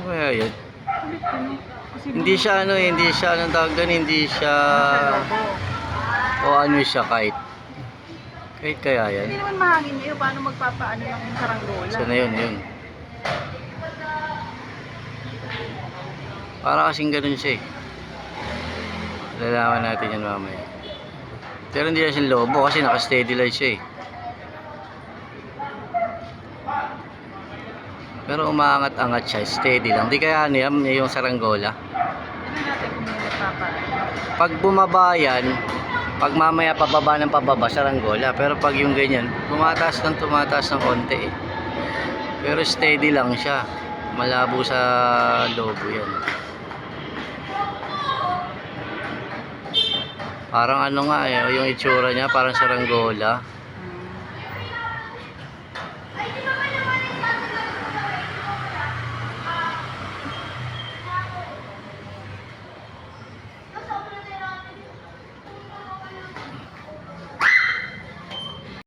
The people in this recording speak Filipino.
Kaya yun. Kulit ko, no? Kasi Hindi siya ano, hindi siya anong tawag doon, hindi siya lobo. o ano siya kahit kaya yan. Hindi naman mahangin ngayon. Paano magpapaano ng saranggola? So na yun. Para kasing ganun siya eh. Lalaman natin yan mamaya. Pero hindi na siya lobo kasi naka-steady light siya eh. Pero umaangat-angat siya, steady lang. Di kaya ano yan, yung saranggola. Tignan natin kung may nagpapaano. Pag bumaba yan, pag mamaya pababa ng pababa, saranggola. Pero pag yung ganyan, tumataas ng konti eh. Pero steady lang siya. Malabo sa lobo yan. Parang ano nga eh, yung itsura niya parang saranggola.